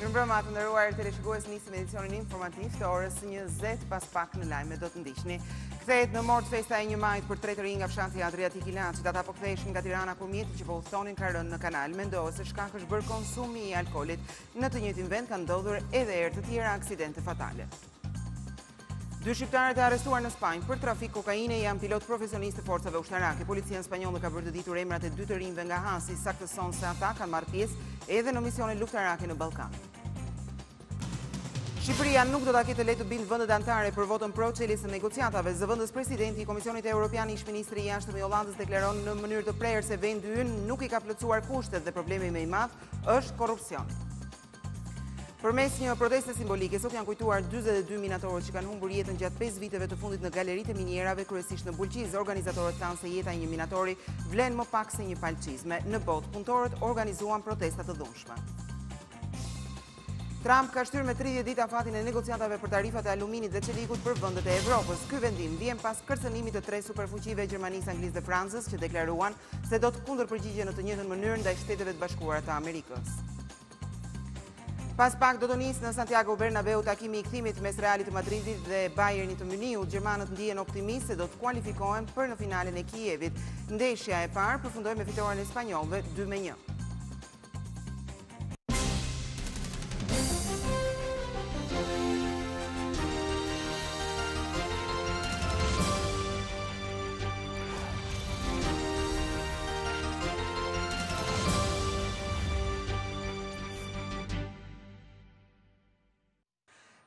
Mirëmbrëma të nderuar teleshikues, nisim edicionin informativ të orës 20 pas pak në lajme do të ndiqni. Kthehet në mort festa e 1 majit për 3 të rinj nga fshati Adriatik i Laçit. Ata po ktheheshin nga Tirana kur mjeti që po udhtonin ka rënë në kanal. Mendohet se shkak është bërë konsumi i alkoolit. Në të njëjtin vend kanë ndodhur edhe herë të tjera aksidente fatale. 2 shqiptarët e arrestuar në Spanjë për trafik kokaine janë pilot profesionist të forcave ushtarake. Policia spanjolle ka bërë të ditur emrat e 2 të rinjve nga Hasi, saktëson se ata kanë marrë pjesë edhe në misione luftarake në Ballkan. Shqipëria nuk do ta ketë lehtë të bindë vendet anëtare për votën pro çeljes së negociatave. Zëvendës presidenti i Komisionit Evropian, ish ministri i jashtëm i Hollandës, deklaron në mënyrë të prerë se vendi ynë nuk i ka plotësuar kushtet dhe problemi më i madh është korrupsioni. Përmes një proteste simbolike, sot janë kujtuar 42 minatorët që kanë humbur jetën gjatë 5 viteve të fundit në galeritë e minierave, kryesisht në Bulqiz. Organizatorët thanë se jeta e një minatori vlen më pak se një palçizme. Në botë, punëtorët organizuan protesta të dhunshme. Trump ka shtyrë me 30 ditë afatin e negociatave për tarifat e aluminit dhe çelikut për vendet e Evropës. Ky vendim vjen pas kërcënimit të 3 superfuqive Gjermanisë, Anglisë dhe Francës, që deklaruan se do të kundërpërgjigjen në të njëjtën mënyrë ndaj Shteteve të Bashkuara të Amerikës. Pas pak do të nisë në Santiago Bernabeu takimi i kthimit mes Realit të Madridit dhe Bayernit të Muniut. Gjermanët ndihen optimist se do të kualifikohen për në finalen e Kijevit. Ndeshja e parë përfundoi me fitoren e spanjollëve 2-1.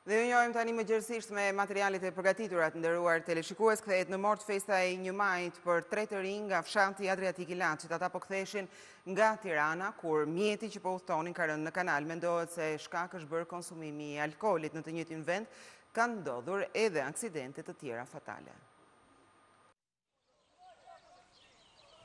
Dhe ju njohim tani më gjërësisht me materialet e përgatitura të nderuar teleshikues. Kthehet në mort festa e 1 majit për 3 të rinj nga fshati Adriatik i Laçit. Ata po ktheheshin nga Tirana kur mjeti që po udhtonin ka rënë në kanal. Mendohet se shkak është bërë konsumimi i alkoolit. Në të njëjtin vend kanë ndodhur edhe aksidente të tjera fatale.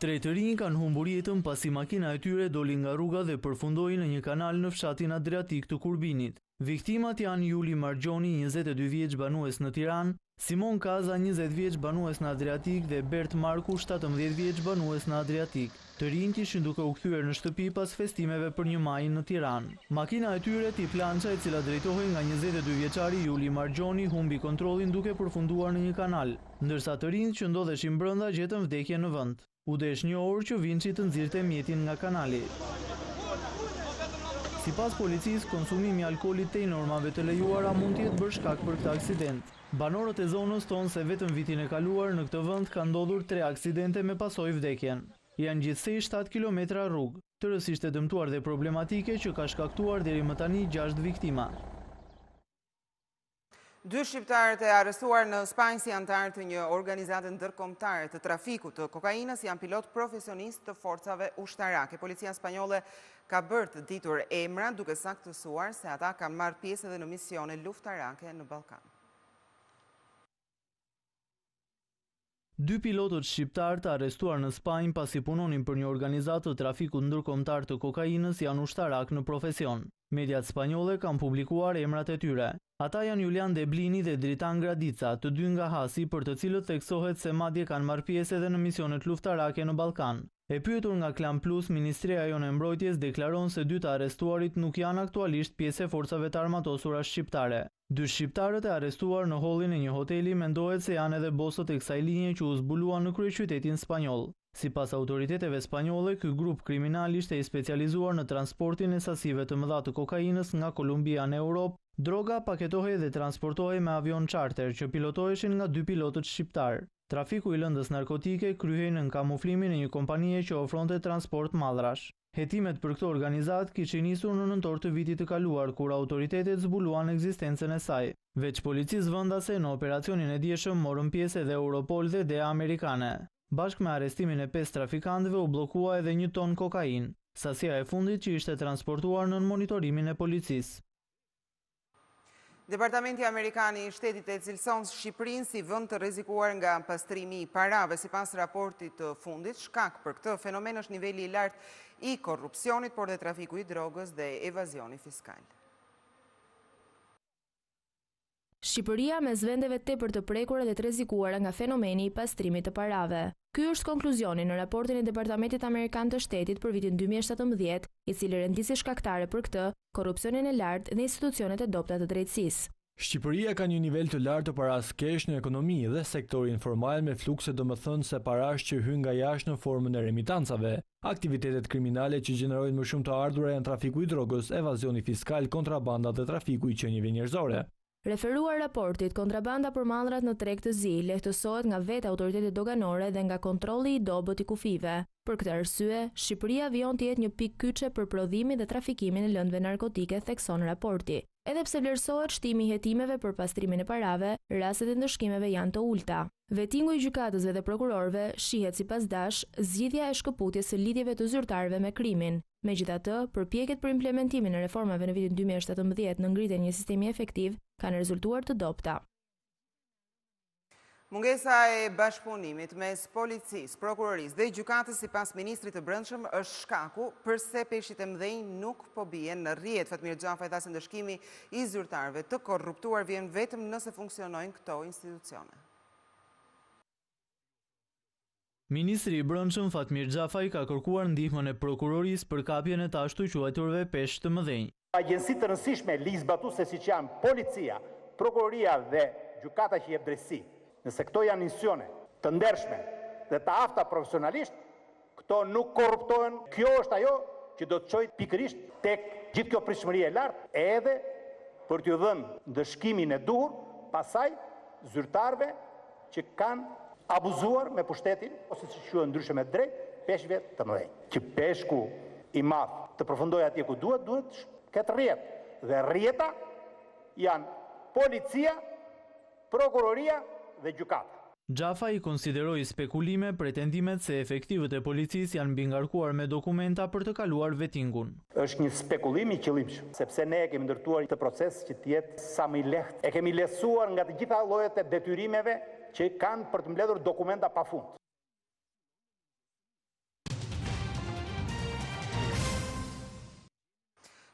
3 të rinj kanë humbur jetën pasi makina e tyre doli nga rruga dhe përfundoi në një kanal në fshatin Adriatik të Kurbinit. Viktimat janë Juli Margjoni, 22 vjeç banues në Tiranë, Simon Kaza, 20 vjeç banues në Adriatik dhe Bert Marku, 17 vjeç banues në Adriatik. Të rinjt ishin duke u kthyer në shtëpi pas festimeve për 1 maj në Tiranë. Makina e tyre tip Lancia, e cila drejtohej nga 22 vjeçari Juli Margjoni, humbi kontrollin duke përfunduar në një kanal, ndërsa të rinjt që ndodheshin brenda gjetën vdekje në vend. U desh një orë që Vinçi të nxirrte mjetin nga kanali. Sipas policisë, konsumimi i alkoolit tej normave të lejuara mund të jetë bërë shkak për këtë aksident. Banorët e zonës thonë se vetëm vitin e kaluar në këtë vend ka ndodhur 3 aksidente me pasojë vdekjen. Janë gjithsej 7 kilometra rrugë, tërësisht e dëmtuar dhe problematike që ka shkaktuar deri më tani 6 viktima. 2 shqiptarët e arrestuar në Spanjë si antar të një organizate ndërkombëtare të trafikut të kokainës janë pilot profesionist të forcave ushtarake. Policia spanjolle ka bërë të ditur emra duke saktësuar se ata kanë marrë pjesë edhe në misione luftarake në Ballkan. 2 pilotët shqiptar të arrestuar në Spanjë pasi punonin për një organizatë të trafikut ndërkombëtar të kokainës janë ushtarak në profesion. Mediat spanjolle kanë publikuar emrat e tyre. Ata janë Julian Deblini dhe Dritan Gradica, të 2 nga Hasi, për të cilët theksohet se madje kanë marrë pjesë edhe në misionet luftarake në Ballkan. E pyetur nga Klan Plus, Ministria jonë e Mbrojtjes deklaron se 2 të arrestuarit nuk janë aktualisht pjesë e forcave të armatosura shqiptare. 2 shqiptarët e arrestuar në hollin e një hoteli mendohet se janë edhe bosët e kësaj linje që u zbuluan në kryeqytetin spanjoll. Sipas autoriteteve spanjolle, ky grup kriminal ishte i specializuar në transportin e sasive të mëdha të kokainës nga Kolumbia në Europë. Droga paketohej dhe transportohej me avion charter që pilotoheshin nga 2 pilotët shqiptar. Trafiku i lëndës narkotike kryhej në kamuflimin e një kompanie që ofronte transport mallrash. Hetimet për këtë organizat kishin nisur në nëntor të vitit të kaluar, kur autoritetet zbuluan ekzistencën e saj. Veç policisë vendase në operacionin e dieshëm morën pjesë edhe Europol dhe DEA amerikane. Bashkë me arrestimin e 5 trafikantëve u bllokua edhe 1 ton kokainë, sasia e fundit që ishte transportuar nën monitorimin e policisë. Departamenti Amerikan i Shtetit e cilëson Shqipërinë si vend të rrezikuar nga pastrimi i parave. Sipas raportit të fundit, shkak për këtë fenomen është niveli i lartë i korrupsionit, por dhe trafiku i drogës dhe evazioni fiskal. Shqipëria mes vendeve tepër të prekura dhe të rrezikuara nga fenomeni i pastrimit të parave. Ky është konkluzioni në raportin e Departamentit Amerikan të Shtetit për vitin 2017, i cili rendisi shkaktare për këtë, korrupsionin e lartë dhe institucionet e dobta të drejtësisë. Shqipëria ka një nivel të lartë të paras kesh në ekonomi dhe sektori informal me flukse domethënëse parash që hyn nga jashtë në formën e remitancave. Aktivitetet kriminale që gjenerojnë më shumë të ardhura janë trafiku i drogës, evazioni fiskal, kontrabanda dhe trafiku i qenieve njerëzore. Referuar raportit, kontrabanda për mallrat në treg të zi lehtësohet nga vetë autoritetet doganore dhe nga kontrolli i dobët i kufive. Për këtë arsye, Shqipëria vijon të jetë një pikë kyçe për prodhimin dhe trafikimin e lëndëve narkotike, thekson raporti. Edhe pse vlerësohet shtimi i hetimeve për pastrimin e parave, rastet e ndëshkimeve janë të ulta. Vetingu i gjykatësve dhe prokurorëve shihet sipas dash zgjidhja e shkëputjes së lidhjeve të zyrtarëve me krimin. Megjithatë, përpjekjet për implementimin e reformave në vitin 2017 në ngritjen e një sistemi efektiv kanë rezultuar të dobta. Mungesa e bashkëpunimit mes policisë, prokurorisë dhe gjykatës sipas ministrit të Brendshëm është shkaku pse peshqit e mëdhenj nuk po bien në rrjet. Fatmir Xhafaj tha se ndëshkimi i zyrtarëve të korruptuar vjen vetëm nëse funksionojnë këto institucione. Ministri i Brendshëm Fatmir Xhafaj ka kërkuar ndihmën e prokurorisë për kapjen e të ashtu quajturve peshq të mëdhenj. Agjensitë të rëndësishme ligjzbatuese siç janë policia, prokuroria dhe gjykata që jep drejtësi, nëse këto janë institucione të ndershme dhe të afta profesionalisht, këto nuk korruptohen. Kjo është ajo që do të çojë pikërisht tek gjithë kjo pritshmëri e lartë, edhe për t'ju dhënë ndëshkimin e duhur pasaj zyrtarëve që kanë abuzuar me pushtetin ose si quhen ndryshe me drejt peshqve të mëdhenj. Që peshku i madh të përfundojë atje ku duhet këtë rrjet. Dhe rrjeta janë policia, prokuroria dhe gjykata. Xhafaj i konsideroi spekulime pretendimet se efektivët e policisë janë mbingarkuar me dokumenta për të kaluar vetingun. Është një spekullim i qëllimshëm, sepse ne kemi ndërtuar këtë proces që të jetë sa më i lehtë. E kemi lehtësuar nga të gjitha llojet e detyrimeve që kanë për të mbledhur dokumenta pafund.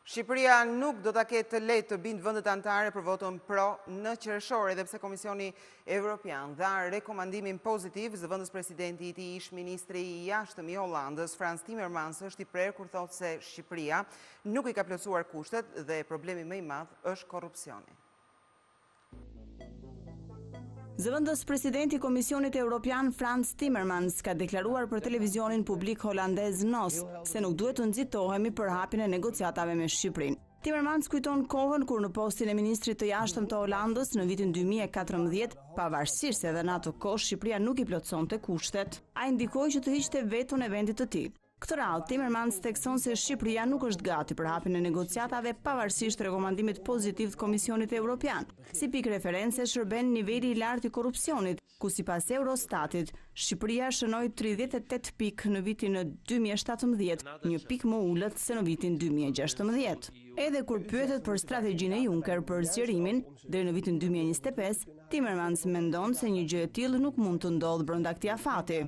Shqipëria nuk do ta ketë të lehtë të bindë vendet anëtare për votën pro në qershor, edhe pse Komisioni Evropian dha rekomandimin pozitiv. Zëvendës presidenti i tij ish ministri i jashtëm i Hollandës, Frans Timmermans, është i prerë kur thotë se Shqipëria nuk i ka plotësuar kushtet dhe problemi më i madh është korrupsioni. Zëvendës presidenti i Komisionit Evropian Frans Timmermans ka deklaruar për televizionin publik holandez NOS se nuk duhet të nxitohemi për hapjen e negociatave me Shqipërinë. Timmermans kujton kohën kur në postin e ministrit të jashtëm të Holandës në vitin 2014, pavarësisht se edhe në atë kohë Shqipëria nuk i plotësonte kushtet, ai ndikoi që të hiqte veton e vendit të tij. Këtë radhë, Timmermans thekson se Shqipëria nuk është gati për hapjen e negociatave pavarësisht rekomandimit pozitiv të Komisionit Evropian. Si pikë reference shërben niveli i lartë i korrupsionit, ku sipas Eurostatit, Shqipëria shënoi 38 pikë në vitin 2017, një pikë më ulët se në vitin 2016. Edhe kur pyetet për strategjinë e Juncker për zgjerimin deri në vitin 2025, Timmermans mendon se një gjë e tillë nuk mund të ndodhë brenda këtij afati.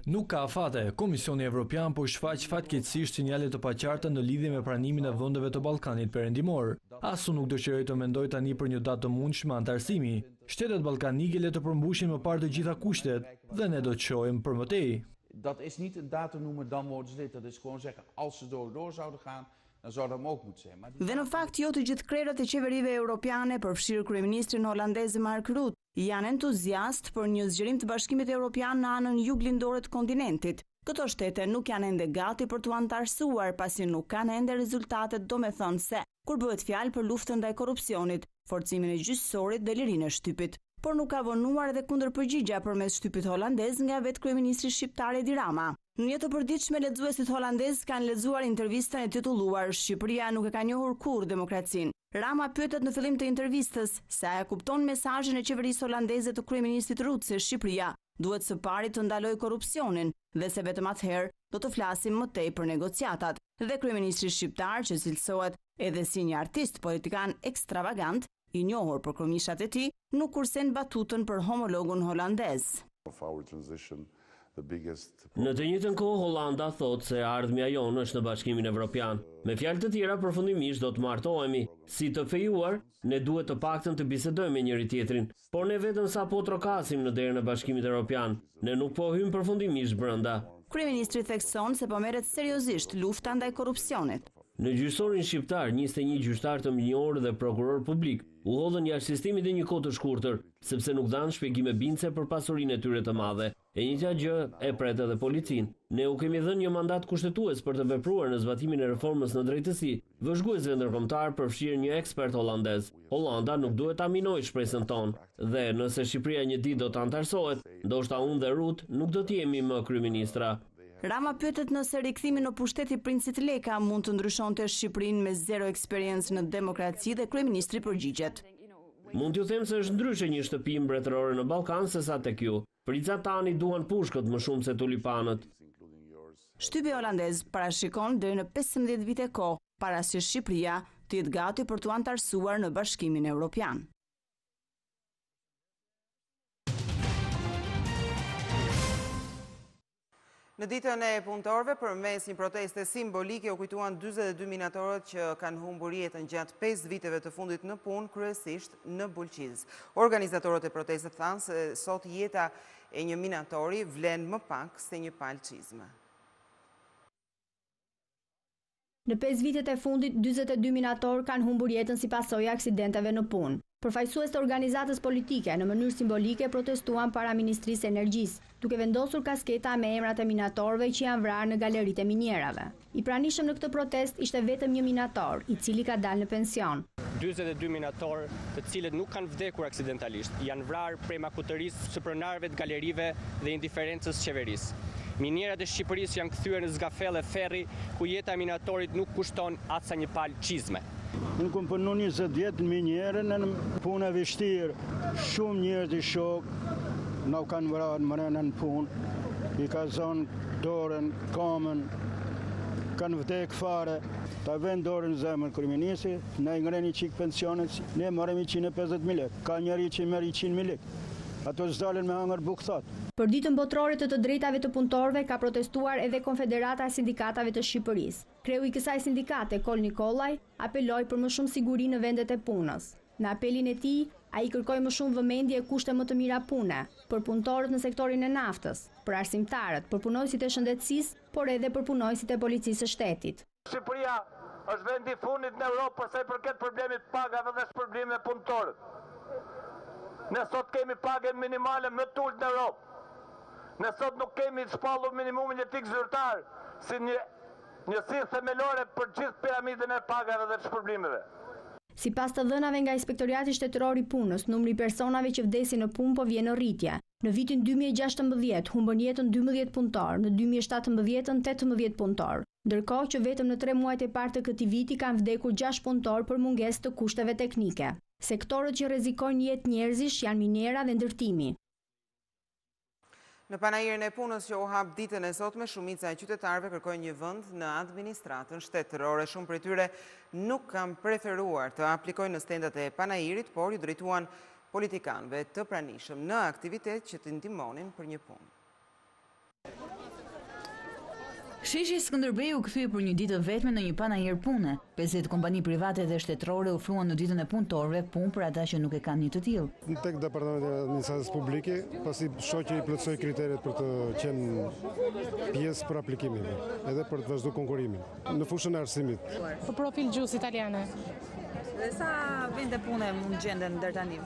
Nuk ka afate. Komisioni Evropian po shfaq fatkeqësisht sinjale të paqarta në lidhje me pranimin e vendeve të Ballkanit Perëndimor. Asu nuk dëshiroj të mendoj tani për një datë të mundshme antarësimi. Shtetet ballkanike le të përmbushin më parë të gjitha kushtet dhe ne do të shohim për mëtej. Dat is niet een datum noemen, dan worden ze dit. Dat is gewoon zeggen, als ze door zouden gaan, dan zou dat ook moeten zijn. Dhe në fakt jo të gjithë krerët e qeverive europiane, përfshirë kryeministrin holandez Mark Rutte, janë entuziast për një zgjerim të Bashkimit Evropian në anën juglindore të kontinentit. Këto shtete nuk janë ende gati për t'u antarësuar, pasi nuk kanë ende rezultatet, domethënëse kur bëhet fjalë për luftën ndaj korrupsionit, forcimin e gjyqësorit dhe lirinë e shtypit. Por nuk ka vonuar edhe kundërpërgjigja përmes shtypit holandez nga vetë kryeministri shqiptar Edi Rama. Në një të përditshme lexuesit holandez kanë lexuar intervistën e titulluar "Shqipëria nuk e ka njohur kurrë demokracinë". Rama pyetet në fillim të intervistës se a e kupton mesazhin e qeverisë holandeze të kryeministit Rutte se Shqipëria duhet së pari të ndalojë korrupsionin dhe se vetëm atëherë do të flasim më tej për negociatat. Dhe kryeministri shqiptar, që cilësohet edhe si një artist politikan ekstravagant, i njohur për kryemishat e tij, nuk kursen batutën për homologun holandez. Në të njëjtën kohë, Hollanda thotë se ardhmja jonë është në Bashkimin Evropian. Me fjalë të tjera, përfundimisht do të martohemi. Si të fejuar, ne duhet të paktën të bisedojmë me njëri tjetrin, por ne vetëm sapo trokasim në derën e Bashkimit Evropian. Ne nuk po hym përfundimisht brenda. Kryeministri thekson se po merret seriozisht lufta ndaj korrupsionit. Në gjyqësorin shqiptar, 21 gjyqtar të mënjorë dhe prokuror publik u hodhën jashtë sistemit në një kohë të shkurtër, sepse nuk dhanë shpjegime bindëse për pasurinë e tyre të madhe. E njëjta gjë e pret edhe policinë. Ne u kemi dhënë një mandat kushtetues për të vepruar në zbatimin e reformës në drejtësi. Vëzhguesve ndërkombëtar përfshirë një ekspert holandez. Hollanda nuk duhet ta minojë shpresën tonë, dhe nëse Shqipëria një ditë do të antarësohet, ndoshta unë dhe Rut nuk do të jemi më kryeministra. Rama pyetet nëse rikthimi në pushtet i princit Leka mund të ndryshonte Shqipërinë me zero eksperiencë në demokraci dhe kryeministri përgjigjet. Mund t'ju them se është ndryshe një shtëpi mbretërore në Ballkan sesa tek ju. Prica tani duan pushkët më shumë se tulipanët. Shtypi holandez parashikon deri në 15 vite kohë para se Shqipëria të jetë gati për të antarësuar në Bashkimin Evropian. Në ditën e punëtorëve, përmes një proteste simbolike, u kujtuan 42 minatorët që kanë humbur jetën gjatë 5 viteve të fundit në punë, kryesisht në Bulqiz. Organizatorët e protestës thanë se sot jeta e një minatori vlen më pak se një palë çizme. Në 5 vitet e fundit, 42 minatorë kanë humbur jetën si pasojë e aksidenteve në punë. Përfaqësues të organizatës politike në mënyrë simbolike protestuan para Ministrisë së Energjisë, duke vendosur kasketa me emrat e minatorëve që janë vrarë në galeritë e minjerave. I pranishëm në këtë protest ishte vetëm një minator, i cili ka dalë në pension. 42 minatorë, të cilët nuk kanë vdekur aksidentalisht, janë vrarë prej makutërisë së pronarëve të galerive dhe indiferencës qeverisë. Minierat e Shqipërisë janë kthyer në zgafelle ferri, ku jeta e minatorit nuk kushton as sa një palë çizme. Unë kom punu 20 vjetë në minjerën, në punë e vështirë, shumë njerëz i shokë, në kanë vrarë mërënë në punë, i ka zonë dorën, kamën, kanë vdekë fare, ta vend dorën zemër kryeministri, ne i ngreni qikë pensionet, ne marrim 150.000 lekë, ka njeri që merr 100.000 lekë, ato zdalen me hangër bukë thatë. Për ditën botërore të drejtave të punëtorëve ka protestuar edhe Konfederata e Sindikatave të Shqipërisë. Kreu i kësaj sindikate, Kol Nikolaj, apeloi për më shumë siguri në vendet e punës. Në apelin e tij, ai kërkoi më shumë vëmendje e kushte më të mira pune, për punëtorët në sektorin e naftës, për arsimtarët, për punojësit e shëndetësisë, por edhe për punojësit e policisë së shtetit. Shqipëria është vendi i fundit në Europë për sa i përket problemit pagave dhe shpërblimit me punëtorët. Ne sot kemi pagën minimale më të ulët në Europë. Ne sot nuk kemi shpallur minimumin jetik zyrtar si njësi themelore për gjithë piramidën e pagave dhe shpërblimeve. Sipas të dhënave nga Inspektoriati Shtetëror i Punës, numri i personave që vdesin në punë po vjen në rritje. Në vitin 2016 humbën jetën 12 punëtor, në 2017 18 punëtor. Ndërkohë që vetëm në 3 muajt e parë të këtij viti kanë vdekur 6 punëtor për mungesë të kushteve teknike. Sektorët që rrezikojnë jetë njerëzish janë minera dhe ndërtimi. Në panajirën e punës që u hap ditën e sotme, shumica e qytetarëve kërkojnë një vend në administratën shtetërore. Shumë prej tyre nuk kanë preferuar të aplikojnë në stendat e panajirit, por ju drejtuan politikanëve të pranishëm në aktivitet që të ndihmonin për një punë. Sheshi Skënderbeu u kthye për një ditë vetme në një panajër pune. 50 kompani private dhe shtetërore ofruan në ditën e punëtorëve punë për ata që nuk e kanë një të tillë. Tek Departamenti i Administratës Publike, pasi shoqja i plotësoi kriteret për të qenë pjesë për aplikimin, edhe për të vazhduar konkurimin në fushën e arsimit. Për profil gjuhës italiane. Dhe sa vende pune mund gjenden deri tani?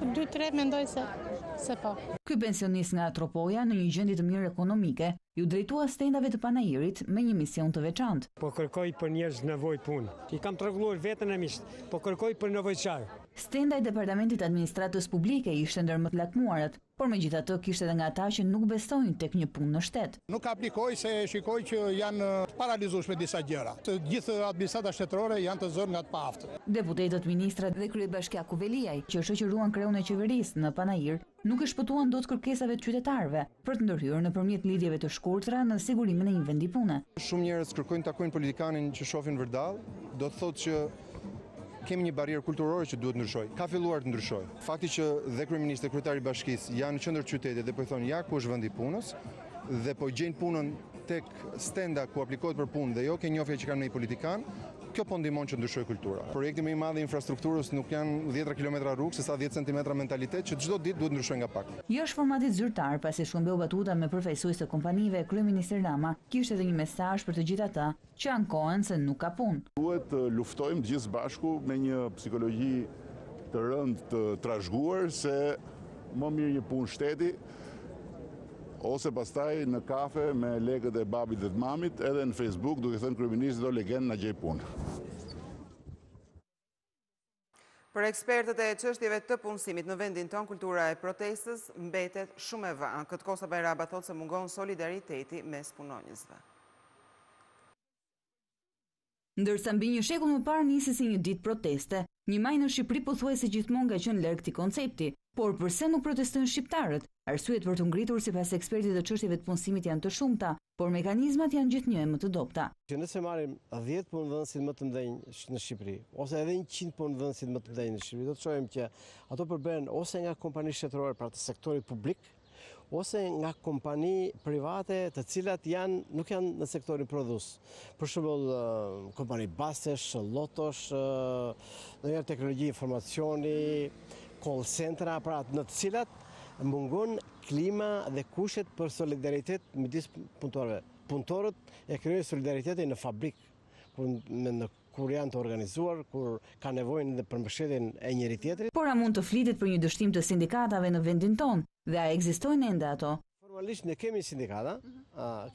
2-3 mendoj se po. Ky pensionist nga Tropoja, në një gjendje të mirë ekonomike, ju drejtua stendave të panajirit me një mision të veçantë. Po kërkoj për njerëz nevojë punë. I kam tregulluar veten e misht, po kërkoj për nevojçar. Stenda i Departamentit të Administratës Publike ishte ndër më të lakmuarat, por megjithatë kishte edhe nga ata që nuk besojnë tek një punë në shtet. Nuk aplikoj se shikoj që janë paralizueshme disa gjëra. Të gjithë administrata shtetërore janë të zënë nga të paaftët. Deputetët, ministrat dhe kryebashkiaku Veliaj, që shoqëruan kreun e qeverisë në panajir, nuk e shpëtuan dot kërkesave të qytetarëve për të ndërhyrë nëpërmjet lidhjeve të shkurtra në sigurimin e një vendi pune. Shumë njerëz kërkojnë të takojnë politikanin që shohin vërdall, do të thotë që kemi një barrierë kulturore që duhet ndryshoj. Ka filluar të ndryshoj. Fakti që dhe kryeministri, kryetari i bashkisë janë në qendër qytetit dhe po i thonë ja ku është vendi i punës dhe po gjejnë punën tek stenda ku aplikohet për punë dhe jo ke njofje që kanë në i politikan, kjo po ndihmon që ndryshoj kultura. Projekti më i madh i infrastrukturës nuk janë 10 kilometra rrugë, sesa 10 centimetra mentalitet që çdo ditë duhet ndryshoj nga pak. Jo është formati zyrtar, pasi shkëmbeu batuta me përfaqësues të kompanive, kryeministri Rama kishte edhe një mesazh për të gjithë ata që ankohen se nuk ka punë. Duhet të luftojmë të gjithë bashku me një psikologji të rëndë të trashëguar se më mirë një punë shteti ose pastaj në kafe me lekët e babit dhe të mamit, edhe në Facebook duke thënë kryeministri do legend na gjej punë. Për ekspertët e çështjeve të punësimit në vendin ton, kultura e protestës mbetet shumë e vënë. Këtë Kosta Bajraba thotë se mungon solidariteti mes punonjësve. Ndërsa mbi një shekull më parë nisi si një ditë proteste, një maj në Shqipëri pothuajse gjithmonë ka qenë larg këtij koncepti, por pse nuk protestojnë shqiptarët? Arsyet për të ngritur sipas ekspertit të çështjeve të punësimit janë të shumta, por mekanizmat janë gjithnjë e më të dobta. Që nëse marrim 10 punëdhënësit më të mëdhenj në Shqipëri, ose edhe 100 punëdhënësit më të mëdhenj në Shqipëri, do të shohim që ato përbëhen ose nga kompani shtetërore, pra të sektorit publik, ose nga kompani private të cilat nuk janë në sektorin prodhues. Për shembull, kompani basesh, lotosh, ndonjëherë teknologji informacioni, call centra, pra në të cilat mungon klima dhe kushtet për solidaritet midis punëtorëve. Punëtorët e krijojnë solidaritetin në fabrik, kur janë të organizuar, kur ka nevojën dhe për mbështetjen e njëri tjetrit. Por a mund të flitet për një dështim të sindikatave në vendin ton dhe a ekzistojnë ende ato? Formalisht ne kemi sindikata,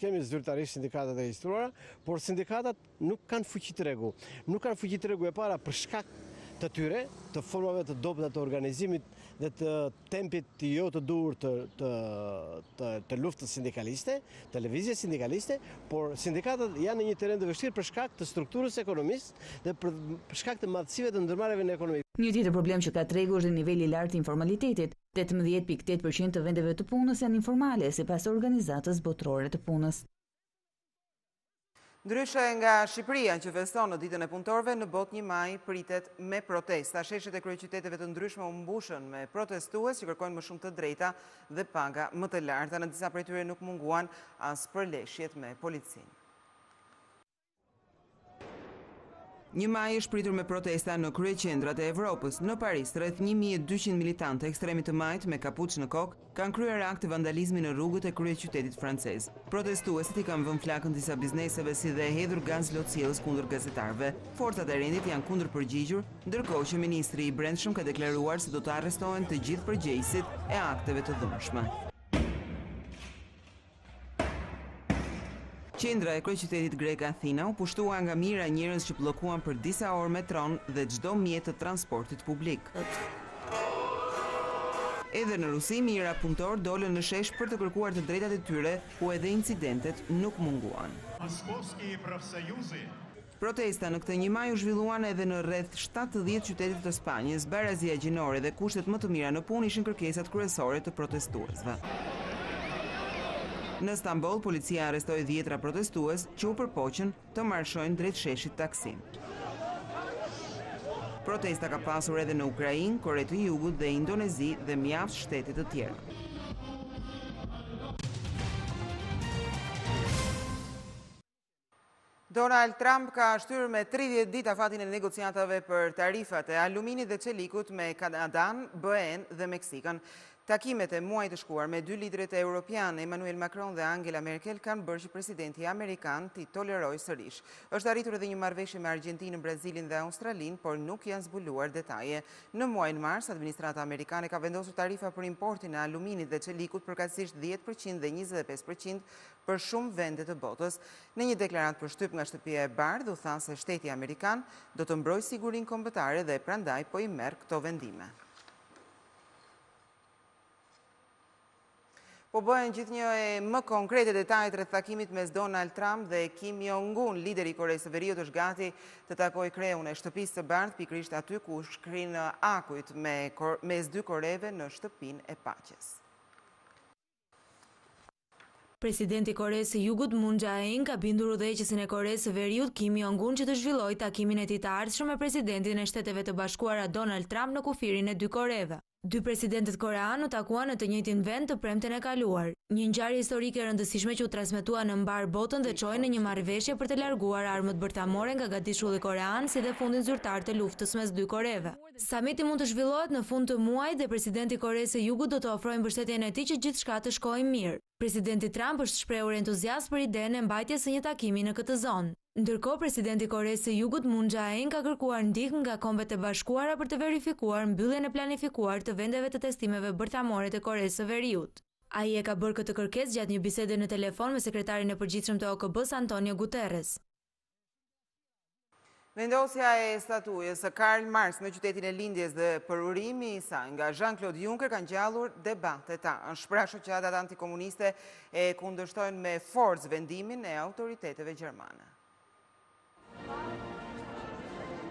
kemi zyrtarisht sindikatat e regjistruara, por sindikatat nuk kanë fuqi të rregu. Nuk kanë fuqi të rregu e para për shkak të tyre, të formave të dobta të organizimit dhe të tempit jo të duhur të luftës sindikaliste, të lëvizjes sindikaliste, por sindikatat janë në një terren të vështirë për shkak të strukturës ekonomisë dhe për shkak të madhësive të ndërmarrjeve në ekonomi. Një tjetër problem që ka tregu është niveli i lartë i informalitetit. 18.8% të vendeve të punës janë informale, sipas organizatës botërore të punës. Ndryshe nga Shqipëria që feston në ditën e punëtorëve, në botë 1 maj pritet me protesta. Sheshet e kryeqyteteve të ndryshme u mbushën me protestues që kërkojnë më shumë të drejta dhe paga më të larta. Në disa prej tyre nuk munguan as përleshjet me policinë. 1 maj është pritur me protesta në kryeqendrat e Evropës. Në Paris, rreth 1200 militantë ekstremit të majt me kapuç në kokë kanë kryer akte vandalizmi në rrugët e kryeqytetit francez. Protestuesit i kanë vënë flakën disa bizneseve si dhe hedhur gaz lotësielës kundër gazetarëve. Forcat e rendit janë kundërpërgjigjur, ndërkohë që ministri i Brendshëm ka deklaruar se do të arrestohen të gjithë përgjegjësit e akteve të dhunshme. Qendra e kryeqytetit grek Athina u pushtua nga mira njerëz që bllokuan për disa orë metron dhe çdo mjet të transportit publik. Edhe në Rusi, mira punëtor dolën në shesh për të kërkuar të drejtat e tyre, ku edhe incidentet nuk munguan. Protesta në këtë 1 maj u zhvilluan edhe në rreth 70 qytete të Spanjës. Barazia gjinore dhe kushtet më të mira në punë ishin kërkesat kryesore të protestuesve. Në Stamboll, policia arrestoi 10 protestues që u përpoqën të marshojnë drejt sheshit Taksim. Protesta ka pasur edhe në Ukrainë, Kore të Jugut dhe Indonezi dhe mjaft shtete të tjera. Donald Trump ka shtyrë me 30 ditë afatin e negociatave për tarifat e aluminit dhe çelikut me Kanadan, BE-n dhe Meksikën. Takimet e muajit të shkuar me 2 liderët europianë, Emmanuel Macron dhe Angela Merkel, kanë bërë që presidenti amerikan t'i tolerojë sërish. Është arritur edhe një marrëveshje me Argjentinën, Brazilin dhe Australinë, por nuk janë zbuluar detaje. Në muajin mars, administrata amerikane ka vendosur tarifa për importin e aluminit dhe çelikut përkatësisht 10% dhe 25% për shumë vende të botës. Në një deklaratë për shtyp nga Shtëpia e Bardhë, u thanë se shteti amerikan do të mbrojë sigurinë kombëtare dhe prandaj po i merr këto vendime. Po bëhen gjithnjë e më konkrete detajet rreth takimit mes Donald Trump dhe Kim Jong-un. Lideri i Koreas së Veriut është gati të takojë kreun e Shtëpisë së Bardhë, pikërisht aty ku shkrin akujt mes dy Koreve në Shtëpinë e Paqes. Presidenti i Koresë së Jugut Moon Jae-in ka bindur udhëheqësin e Koresë së Veriut Kim Jong-un që të zhvillojë takimin e tij të ardhshëm me presidentin e Shteteve të Bashkuara Donald Trump në kufirin e dy Koreve. Dy presidentët koreanë u takuan në të njëjtin vend të premten e kaluar. Një ngjarje historike e rëndësishme që u transmetua në mbar botën dhe çoi në një marrëveshje për të larguar armët bërtamore nga gatishulli korean si dhe fundin zyrtar të luftës mes dy Koreve. Samiti mund të zhvillohet në fund të muajit dhe presidenti i Koresë së Jugut do të ofrojë mbështetjen e tij që gjithçka të shkojë mirë. Presidenti Trump është shprehur entuziazm për idenë e mbajtjes së një takimi në këtë zonë. Ndërkohë, presidenti i Koresë së Jugut Moon Jae-in ka kërkuar ndihmë nga Kombet e Bashkuara për të verifikuar mbylljen e planifikuar të vendeve të testimeve bërtamore të Koresë së Veriut. Ai e ka bërë këtë kërkesë gjatë një bisede në telefon me sekretarin e përgjithshëm të OKB-s Antonio Guterres. Vendosja e statujës së Karl Marx në qytetin e lindjes dhe përurimi i saj nga Jean-Claude Juncker kanë ngjallur debate ta. Shpreh shoqatat antikomuniste e kundërshtojnë me forcë vendimin e autoriteteve gjermane.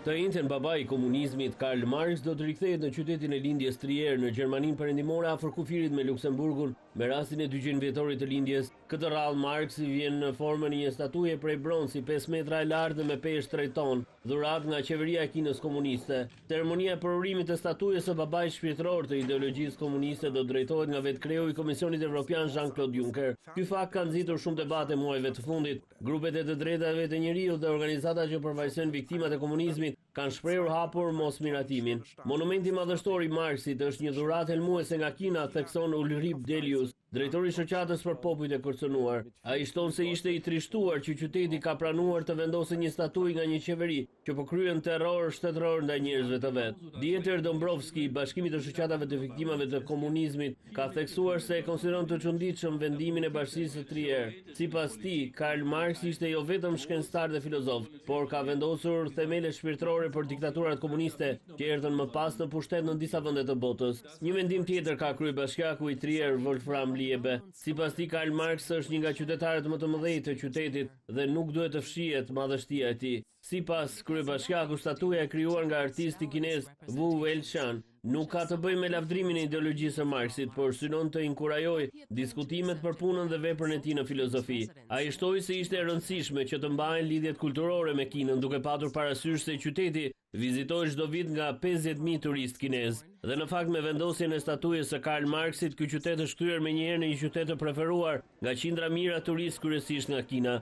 Të njëjtën baba i komunizmit Karl Marx do të rikthehet në qytetin e lindjes Trier në Gjermaninë perëndimore afër kufirit me Luksemburgun me rastin e 200 vjetorit të lindjes. Këtë rrallë Marxi vjen në formën e një statuje prej bronzi 5 metra e lartë dhe me peshë 3 ton, dhuratë nga qeveria e Kinës komuniste. Ceremonia e përurimit të statujës së babait shpirtëror të ideologjisë komuniste do drejtohet nga vetkreu i Komisionit Evropian Jean-Claude Juncker. Ky fakt ka nxitur shumë debate muajve të fundit. Grupet e të drejtave të njeriut dhe organizatat që përfaqësojnë viktimat e komunizmit kanë shprehur hapur mosmiratimin. Monumenti madhështor i Marxit është një dhuratë helmuese nga Kina, thekson Ulrich Delius, drejtori i shoqatës për popujt e kërcënuar. Ai shton se ishte i trishtuar që qyteti ka pranuar të vendosë një statujë nga një qeveri që po kryen terror shtetëror ndaj njerëzve të vet. Dieter Dombrovski, bashkimit të shoqatave të viktimave të komunizmit, ka theksuar se e konsideron të çuditshëm vendimin e bashkisë së Trier. Sipas tij, Karl Marx ishte jo vetëm shkencëtar dhe filozof, por ka vendosur themele shpirtërore për diktaturat komuniste që erdhën më pas në pushtet në disa vende të botës. Një vendim tjetër ka kryebashkiaku i Trier, Wolfram Liebe. Sipas tij, Karl Marx është një nga qytetarët më të mëdhenj të qytetit dhe nuk duhet të fshihet madhështia e tij. Sipas kryebashkiakut, statuja e krijuar nga artisti kinez Wu Welshan nuk ka të bëjë me lavdrimin e ideologjisë së Marxit, por synon të inkurajojë diskutimet për punën dhe veprën e tij në filozofi. Ai shtoi se ishte e rëndësishme që të mbahen lidhjet kulturore me Kinën, duke patur parasysh se qyteti vizitohet çdo vit nga 50.000 turistë kinez. Dhe në fakt me vendosjen e statujës së Karl Marxit, ky qytet është kthyer menjëherë në një qytet të preferuar nga qindra mijëra turistë kryesisht nga Kina.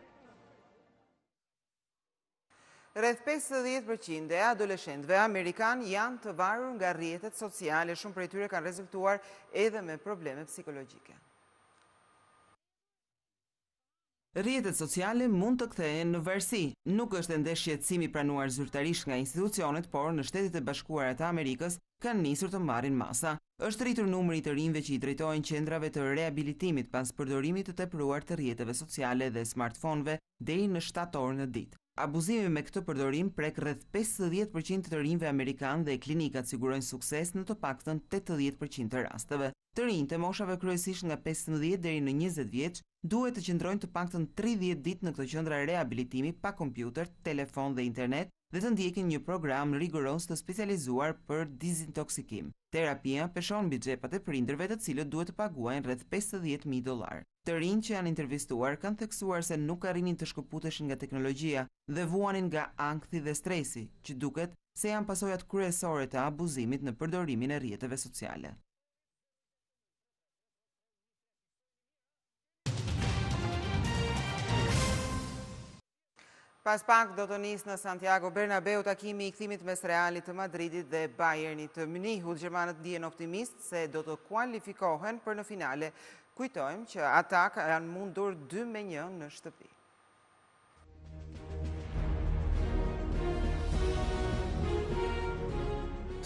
Rreth 50% e adoleshentëve amerikan janë të varur nga rrjetet sociale, shumë prej tyre kanë rezultuar edhe me probleme psikologjike. Rrjetet sociale mund të kthehen në varësi. Nuk është ende shqetësimi pranuar zyrtarisht nga institucionet, por në Shtetet e Bashkuara të Amerikës kanë nisur të marrin masa. Është rritur numri i të rinjve që i drejtohen qendrave të rehabilitimit pas përdorimit të tepruar të rrjeteve sociale dhe smartphone-ve deri në 7 orë në ditë. Abuzimi me këtë përdorim prek rreth 50% të rinjve amerikan dhe klinikat sigurojnë sukses në të paktën 80% të rasteve. Të rinjtë e moshave kryesisht nga 15 deri në 20 vjeç duhet të qëndrojnë të paktën 30 ditë në këtë qendra rehabilitimi pa kompjuter, telefon dhe internet dhe të ndjekin një program rigoros të specializuar për dizintoksikim. Terapia peshon mbi xhepat e prindërve të cilët duhet të paguajnë rreth $50.000. Të rinj që janë intervistuar kanë theksuar se nuk arrinin të shkëputeshin nga teknologjia dhe vuanin nga ankthi dhe stresi, që duket se janë pasojat kryesore të abuzimit në përdorimin e rrjeteve sociale. Pas pak do të nisë në Santiago Bernabeu takimi i kthimit mes Realit të Madridit dhe Bayernit të Munichut. Gjermanët ndihen optimist se do të kualifikohen për në finale. Kujtojmë që ata janë mundur 2-1 në shtëpi.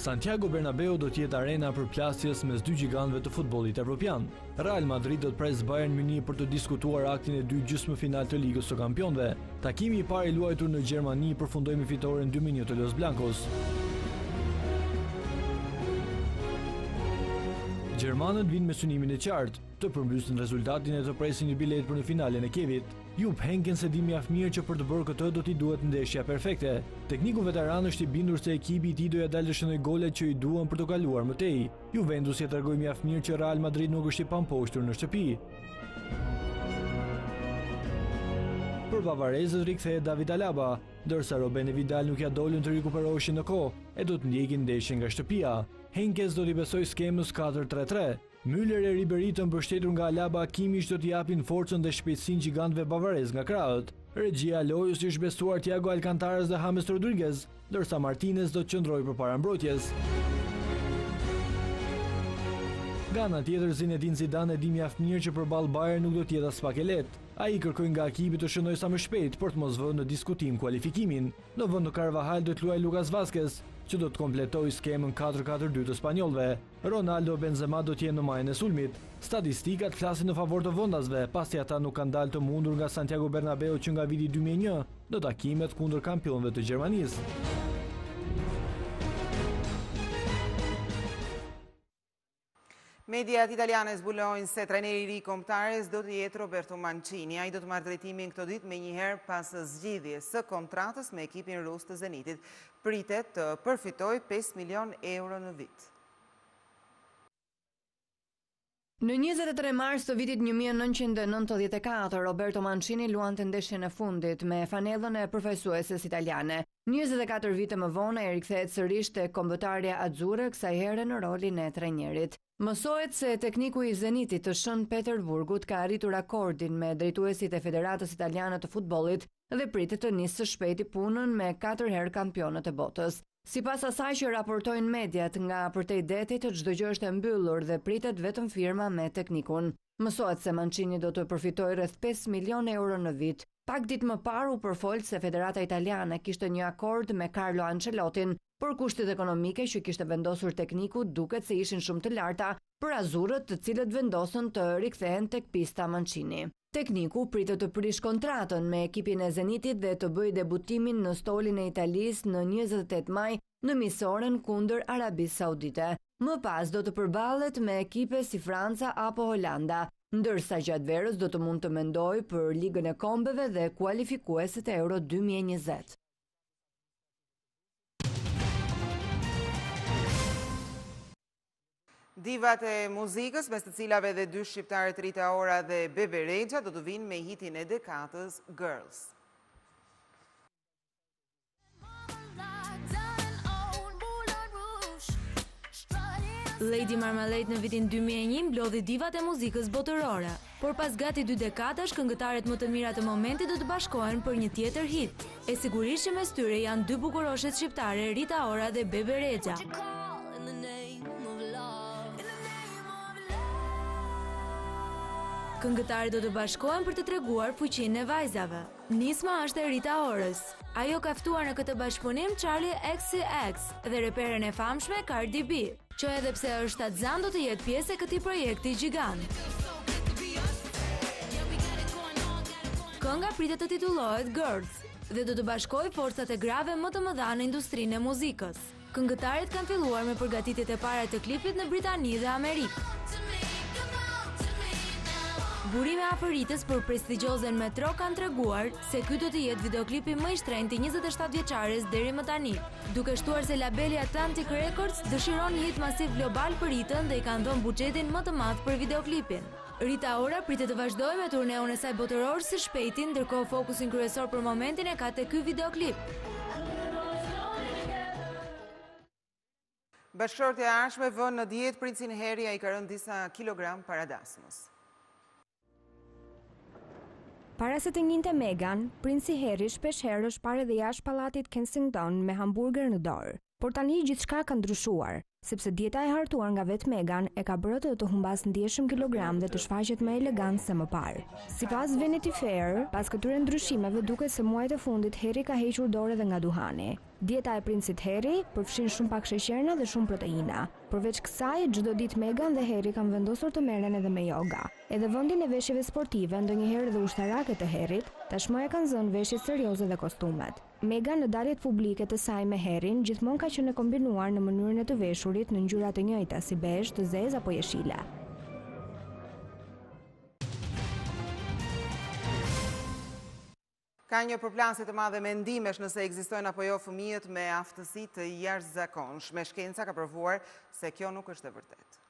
Santiago Bernabeu do t'jetë arena për plasjes mes dy gjigantëve të futbollit evropian. Real Madrid do të presë Bayern Munich për të diskutuar aktin e 2 gjysmëfinal të Ligës së Kampionëve. Takimi i parë i luajtur në Gjermani përfundoi me fitoren 2-1 të Los Blancos. Gjermanët vinë me synimin e qartë, të përmbysin rezultatin e të presin një bilet për në finalen e Kevit. Jupp Heynckes e di mjaft mirë që për të bërë këtë do t'i duhet ndeshja perfekte. Tekniku veteran është i bindur se ekipi i tij do ja dalë të shënojë golet që i duan për të kaluar më tej. Juventus ja tregoi mjaft mirë që Real Madrid nuk është i pamposhtur në shtëpi. por bavarezët rikthehet David Alaba, ndërsa Robben e Vidal nuk ja dolën të rikuperoheshin në kohë e do të ndjekin ndeshjen nga shtëpia. Henkes do t'i besoj skemës 4-3-3. Müller e Ribéry të mbështetur nga Alaba Kimmich do t'i japin forcën dhe shpejtësinë gjigantëve bavarez nga krahët. Regjia lojës është bestuar Thiago Alcantaras dhe James Rodriguez, ndërsa Martinez do të qëndrojë përpara mbrojtjes. Nga ana tjetër, Zinedine Zidane e di mjaft mirë që përballë Bayern nuk do të jetë as pak e lehtë. Ai kërkoi nga ekipi të shënojë sa më shpejt për të mos vënë në diskutim kualifikimin. Në vend të Carvajal do të luajë Lucas Vazquez, që do të kompletojë skemën 4-4-2 të spanjollëve. Ronaldo e Benzema do të jenë në majën e sulmit. Statistikat flasin në favor të vëndasve, pasi ata nuk kanë dalë të mundur nga Santiago Bernabeu që nga viti 2001 në takimet kundër kampionëve të Gjermanisë. Mediat italiane zbulojnë se trajneri i ri kombëtares do të jetë Roberto Mancini. Ai do të marrë drejtimin këto ditë menjëherë pas zgjidhjes së kontratës me ekipin rus të Zenitit. Pritet të përfitojë 5 milion euro në vit. Në 23 mars të vitit 1994, Roberto Mancini luante ndeshjen e fundit me fanellën e përfaqësueses italiane. 24 vite më vonë ai rikthehet sërish te kombëtarja azure, kësaj here në rolin e trajnerit. Mësohet se tekniku i Zenitit të Shën Peterburgut ka arritur akordin me drejtuesit e Federatës Italiane të Futbollit dhe pritet të nisë së shpejti punën me 4 herë kampionët e botës. Sipas asaj që raportojnë mediat, nga përtej detit çdo gjë është e mbyllur dhe pritet vetëm firma me teknikun. Mësohet se Mancini do të përfitojë rreth 5 milion euro në vit. Pak ditë më parë u përfol se Federata Italiane kishte një akord me Carlo Ancelottin për kushtet ekonomike që kishte vendosur tekniku, duket se ishin shumë të larta për azurët, të cilët vendosën të rikthehen tek pista Mancini. Tekniku pritet të prish kontratën me ekipin e Zenitit dhe të bëjë debutimin në stolin e Italisë në 28 maj në misionen kundër Arabisë Saudite. Më pas do të përballet me ekipe si Franca apo Holanda, ndërsa gjatë verës do të mund të mendojë për Ligën e Kombeve dhe kualifikuesit e Euro 2020. Divat e muzikës, mes të cilave dhe 2 shqiptarët Rita Ora dhe Bebe Rexha do të vinë me hitin e dekadës Girls. Lady Marmalade në vitin 2001 mblodhi divat e muzikës botërore, por pas gati 2 dekadash këngëtarët më të mira të momentit do të bashkohen për një tjetër hit. E sigurisht që mes tyre janë 2 bukuroshet shqiptare, Rita Ora dhe Bebe Rexha. Këngëtarët do të bashkohen për të treguar fuqinë e vajzave. Nisma është e Rita Orës. Ajo ka ftuar në këtë bashkëpunim Charlie XCX dhe reperen e famshme Cardi B, që edhe pse është atzan do të jetë pjesë e këtij projekti gjigant. Kënga pritet të titullohet Girls dhe do të bashkojë forcat e grave më të mëdha në industrinë e muzikës. Këngëtarët kanë filluar me përgatitjet e para të klipit në Britani dhe Amerikë. Burime afëritës për prestigjiozen Metro kanë treguar se ky do të jetë videoklipi më i shtrenjtë i 27 vjeçares deri më tani, duke shtuar se labeli Atlantic Records dëshiron një hit masiv global për ritën dhe i kanë dhënë buxhetin më të madh për videoklipin. Rita Ora pritet të vazhdojë me turneun e saj botëror së shpejti, ndërkohë fokusin kryesor për momentin e ka te ky videoklip. Bashkëshortja e arshme vën në dietë princin Harry, ai ka rënë disa kilogram paradasmës. Para se të njinte Meghan, princi Harry shpeshherë është parë dhe jashtë pallatit Kensington me hamburger në dorë. Por tani gjithçka ka ndryshuar, sepse dieta e hartuar nga vetë Meghan e ka bërë të humbas ndjeshëm kilogram dhe të shfaqet më elegant se më parë. Sipas Vanity Fair, pas këtyre ndryshimeve duket se muajt e fundit Harry ka hequr dorë edhe nga duhani. Dieta e princit Harry përfshin shumë pak sheqerna dhe shumë proteina. Përveç kësaj, çdo ditë Meghan dhe Harry kanë vendosur të merren edhe me yoga. Edhe vendin e veshjeve sportive, ndonjëherë dhe ushtarake të Harryt, tashmë e kanë zënë veshjet serioze dhe kostumet. Meghan në daljet publike të saj me Harryn gjithmonë ka qenë e kombinuar në mënyrën e të veshurit në ngjyra të njëjta si bezh, të zezë apo jeshile. Ka një përplasje të madhe mendimesh nëse ekzistojnë apo jo fëmijët me aftësi të jashtëzakonshme. Shkenca ka provuar se kjo nuk është e vërtetë.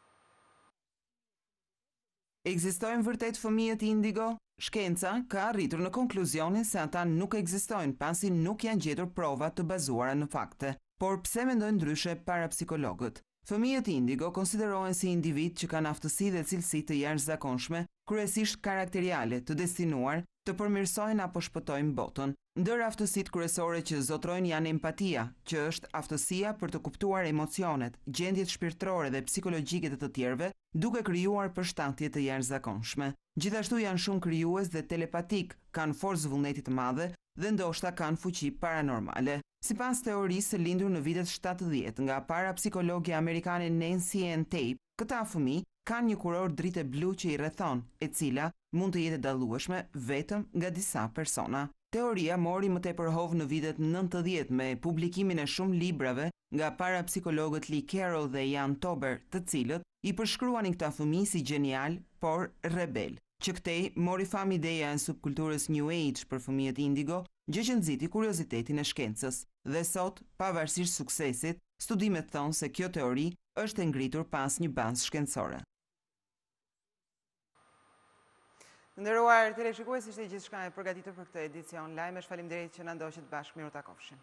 Ekzistojnë vërtet fëmijët indigo? Shkenca ka arritur në konkluzionin se ata nuk ekzistojnë pasi nuk janë gjetur prova të bazuara në fakte. Por pse mendojnë ndryshe parapsikologët? Fëmijët indigo konsiderohen si individ që kanë aftësi dhe cilësi të jashtëzakonshme, kryesisht karakteriale, të destinuar të përmirësojnë apo shpëtojnë botën. Ndër aftësitë kryesore që zotrojnë janë empatia, që është aftësia për të kuptuar emocionet, gjendjet shpirtërore dhe psikologjike të tjerëve, duke krijuar përshtatje të jashtëzakonshme. Gjithashtu janë shumë krijues dhe telepatik, kanë forcë vullneti të madhe dhe ndoshta kanë fuqi paranormale. Sipas teorisë së lindur në vitet 70 nga parapsikologja amerikane Nancy Ann Tate, këta fëmijë kanë një kuror drite blu që i rrethon, e cila mund të jetë dallueshme vetëm nga disa persona. Teoria mori më tepër hovë në vitet 90 me publikimin e shumë librave nga parapsikologët Lee Carroll dhe Jan Tober, të cilët i përshkruanin këta fëmijë si genial, por rebel. Që këtej mori fam ideja e subkulturës New Age për fëmijët indigo, gjë që nxiti kuriozitetin e shkencës. Dhe sot, pavarësisht suksesit, studimet thonë se kjo teori është e ngritur pas një bazë shkencore. Nderuar teleshikues, ishte gjithçka e përgatitur për këtë edicion lajmesh. Faleminderit që na ndoqët bashkë. Miru takofshim.